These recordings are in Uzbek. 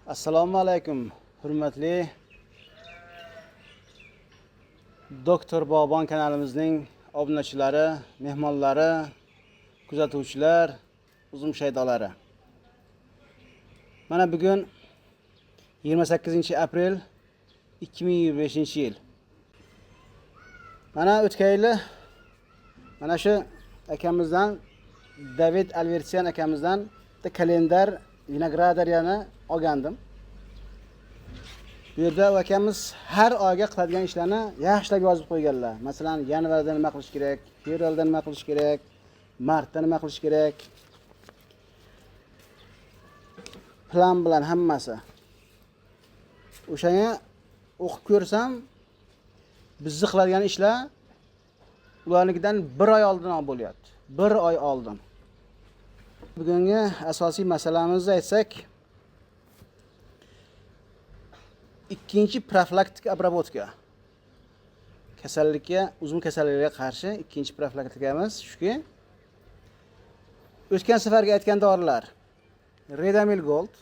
Assalomu alaykum, hurmatli Doktor Bobon kanalimizning obunachilari, mehmonlari, kuzatuvchilar, uzum shaydolari. Mana bugun 28-aprel 2025-yil. Mana o'tgan yili mana shu akamizdan David Alvertsian akamizdan bitta kalendar vinogradariyani olgandim. Bu yerda akamiz har oyga qiladigan ishlarni yaxshilab yozib qo'yganlar. Masalan, yanvarda nima qilish kerak, fevralda nima qilish kerak, martda nima qilish kerak. Plan bilan hammasi. O'shani o'qib ko'rsam, bizni qiladigan ishlar ularnikidan 1 oy oldin bo'lyapti. 1 oy oldin. Bugungi asosiy masalamizni aytsak, ikkinchi profilaktik обработка. Kasallikka, uzum kasalligiga qarshi ikkinchi profilaktikamiz shuki, o'tgan safarga aytgan dorilar Redamil Gold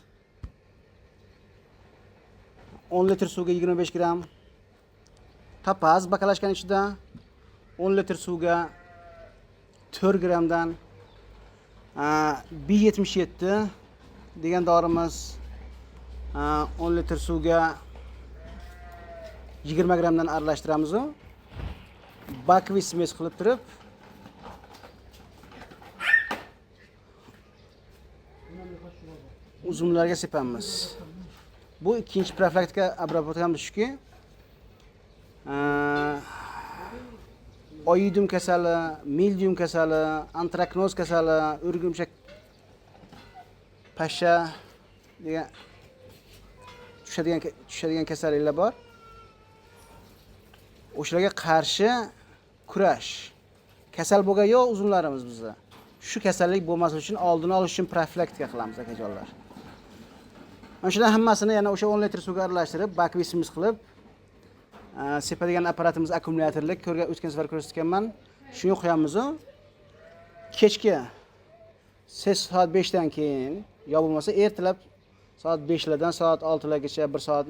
10 litr suvga 25 gram, Topaz bakalashkan ichida 10 litr suvga 4 gramdan B77 degan dorimiz 10 litr suvga 20 gramdan aralashtiramiz. Bakvis mes qilib turib uzumlarga sepamiz. Bu ikkinchi profilaktika обработкamiz shuki, oidum kasali, mildium kasali, antraknoz kasali, o'rgimchak pashsha degan tushadigan kasalliklar bor. O'shalarga qarshi kurash. Kasal bo'lgan yo'q uzumlarimiz bizda. Shu kasallik bo'lmasligi uchun oldini olish uchun profilaktika qilamiz akajonlar. Mana shular hammasini yana o'sha 10 litr suvga aralashtirib, bakvisimiz qilib, sepadigan apparatimiz akkumulyatorlik o'tgan safar ko'rsatganman. Shuni qo'yamiz. Kechki soat 5 dan keyin, yo bo'lmasa ertalab soat 5 lardan soat 6 largacha 1 soat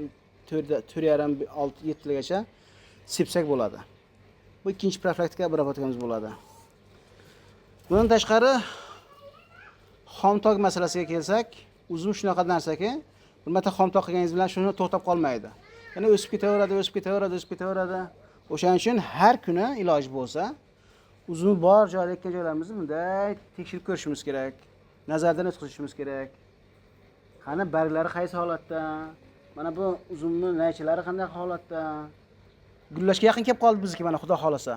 4:30 7 largacha sepsak bo'ladi. Bu ikkinchi profilaktika обработкamiz bo'ladi. Bundan tashqari xomtok masalasiga kelsak, uzum shunaqa narsaki, bir marta xomtok qilganingiz bilan shuni to'xtab qolmaydi. Yana o'sib ketaveradi. O'shaning uchun har kuni iloji bo'lsa, uzum bor joyda ekkan joylarimizni bunday tekshirib ko'rishimiz kerak. Nazardan o'tkazishimiz kerak. Qani barglari qaysi holatda? Mana bu uzumning naychalari qanday holatda? Gullashga yaqin kelib qoldi bizniki, mana xudo xolasa.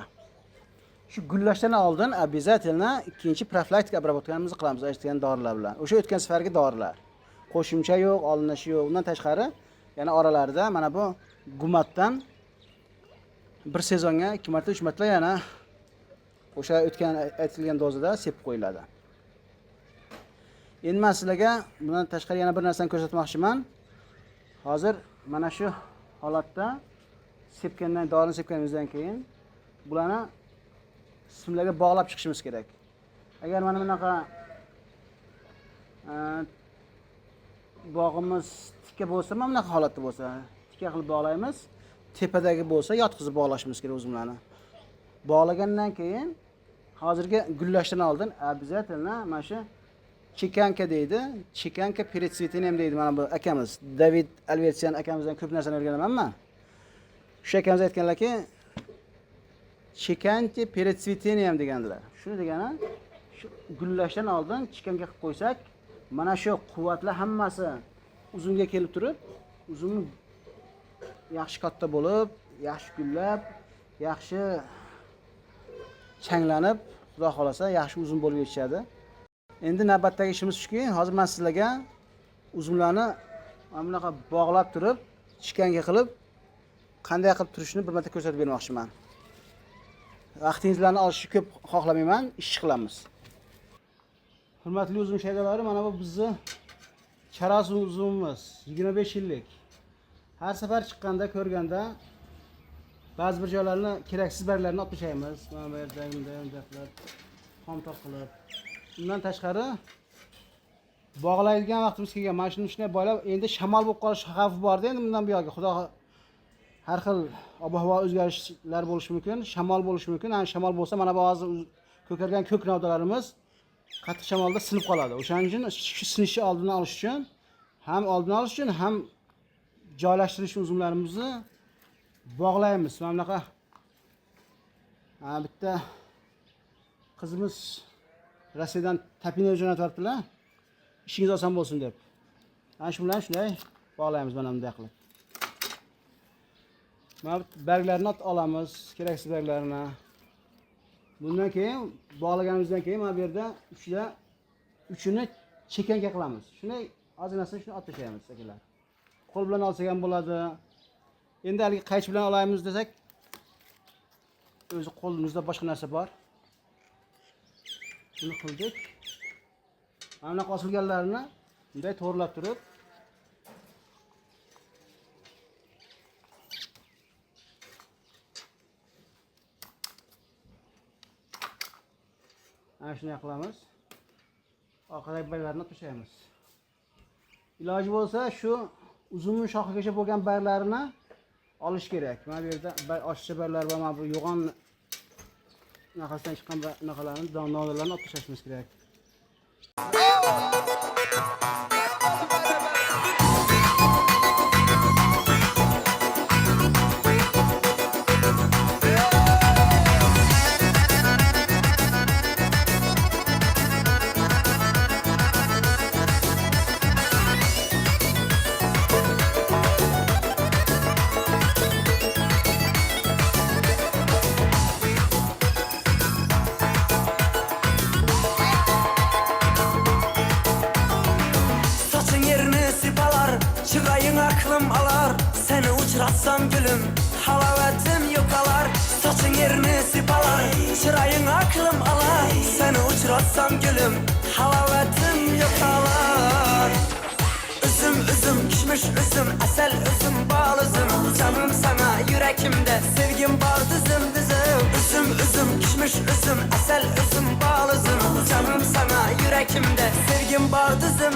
Shu gullashdan oldin обязательно ikkinchi profilaktika обработкamizni qilamiz aytgan dorilar bilan. O'sha o'tgan safargi dorilar. Qo'shimcha yo'q, olinishi yo'q. Undan tashqari yana oralarida mana bu gumatdan bir sezonga 2 marta, 3 marta yana o'sha o'tgan aytilgan dozada sepib qo'yiladi. Endi men sizlarga bundan tashqari yana bir narsani ko'rsatmoqchiman. Hozir mana shu holatda dorini sepganimizdan keyin bularni simlarga bog'lab chiqishimiz kerak. Agar mana bunaqa bog'imiz tikka bo'lsa, mana bunaqa holatda bo'lsa, tikka qilib bog'laymiz. Tepadagi bo'lsa, yotqizib bog'lashimiz kerak uzumlarni. Bog'lagandan keyin hozirgi gullashdan oldin обязательно mana shu chekanka deydi. Chekanka перед цветением deydi mana bu akamiz. David Alvertsian akamizdan ko'p narsani o'rganaman men. Shu akamiz aytganlarki, chekanka перед цветением degandilar. Shuni degani, shu gullashdan oldin chekanka qilib qo'ysak, mana shu quvvatlar hammasi uzumga kelib turib, uzum yaxshi katta bo'lib, yaxshi gullab, yaxshi changlanib, xudo xolasa yaxshi uzum bo'lib yetishadi. Endi navbatdagi ishimiz shuki, hozir men sizlarga uzumlarni mana bunaqa bog'lab turib, chekanka qilib qanday qilib turishni bir marta ko'rsatib bermoqchiman. Vaqtingizni olishni ko'p xohlamayman, ish qilamiz. Hurmatli uzum shaydolari, mana bu bizni charos uzumimiz 25 yillik. Har safar chiqqanda, ko'rganda ba'zi bir joylarni keraksiz barglarni olib tashlaymiz. Mana bu yerda xomtok qilib. Undan tashqari bog'laydigan vaqtimiz kelgan. Mana shuni shunday boylab, endi shamol bo'lib qolish xavfi bor-da endi bundan buyog'iga. Xudo har xil ob-havo o'zgarishlar bo'lishi mumkin, shamol bo'lishi mumkin. Ana shamol bo'lsa, mana ba'zi ko'kargan ko'k novdalarimiz qattiq shamolda sinib qoladi. O'shaning uchun shu sinishni oldini olish uchun, ham joylashtirish uzunlarimizni bog'laymiz. Mana bunaqa bitta qizimiz Rossiyadan tapina jo'natyaptilar. İşiniz oson bo'lsin deb. Ana shu bilan shunday bog'laymiz mana bunday qilib. Mana barglarni olamiz, keraksiz barglarni. Bundan keyin bog'laganimizdan keyin mana bu yerda uchini chekanka qilamiz. Shunday ozginasini shuni olib tashlaymiz akalar. Qo'l bilan olsak ham bo'ladi. Endi haligi qaychi bilan olaymiz desak, o'zi qo'limizda boshqa narsa bor. Buni qildik. Mana bunaqa osilganlarni bunday to'g'rilab turib, ana shunday qilamiz. Orqadagi barglarni tashlaymiz. Iloji bo'lsa shu uzun shoxigacha bo'lgan barglarni olish kerak. Mana bu yerda oshcha barglar va mana bu yo'g'on naqasdan chiqqan naqalarni, donlarni olib tashlashimiz kerak. Çırayın aklım alar, seni uçuratsam gülüm, halavetim yokalar. Saçın yerini sipalar, çırayın aklım alar, seni uçuratsam gülüm, halavetim yokalar. Üzüm kişmiş üzüm, asel üzüm bal üzüm, canım sana yürekimde, sevgim var dizim. Üzüm kişmiş üzüm, asel üzüm bal üzüm, canım sana yürekimde, sevgim var dizim.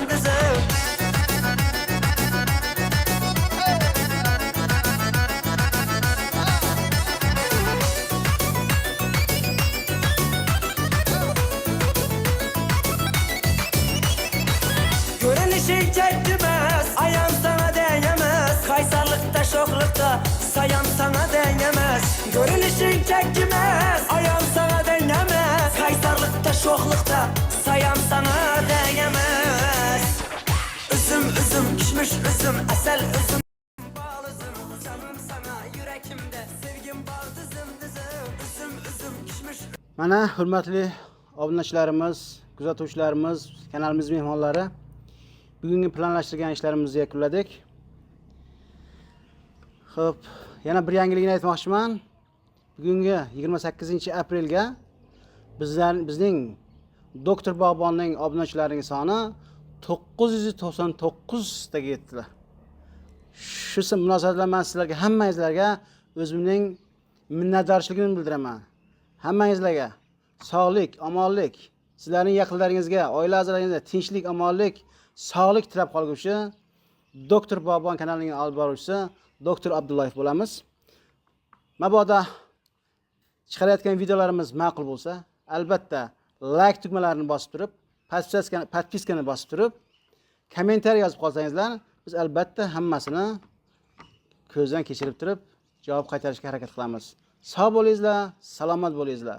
Görünüşün çekmez, ayağım sana değemez. Kaysarlıkta, şoklukta, sayam sana değemez. Görünüşün çekmez, ayağım sana değemez. Kaysarlıkta, şoklukta, sayam sana değemez. Üzüm, kişmiş üzüm, asel üzüm, bal üzüm. Canım sana yürekimde, sevgim var dizim. Üzüm, kişmiş. Mana hurmatli obunachilarimiz, kuzatuvchilarimiz, kanalimiz mehmonlari, bugungi planlashtirgan ishlarimizni yakunladik. Xo'p, yana bir yangilikni aytmoqchiman. Bugungi 28-aprelga bizning Doktor Bog'bonning obunachilarining soni 999 taga yetdi. Shu munosabat bilan men sizlarga, hammangizlarga o'zimning minnatdorchiligimni bildiraman. Hammangizlarga sog'lik, omonlik, sizlarning yaqinlaringizga, oila a'zolaringizga tinchlik, omonlik, sog'lik tilab qolguvchi Doktor Bog'bon kanalining olib boruvchisi Doktor Abdullayev bo'lamiz. Mabodo chiqarayotgan videolarimiz ma'qul bo'lsa, albatta like tugmalarini bosib turib, podpiskani bosib turib, kommentariy yozib qolsangizlar, biz albatta hammasini ko'zdan kechirib turib javob qaytarishga harakat qilamiz. Sog' bo'lingizlar, salomat bo'lingizlar.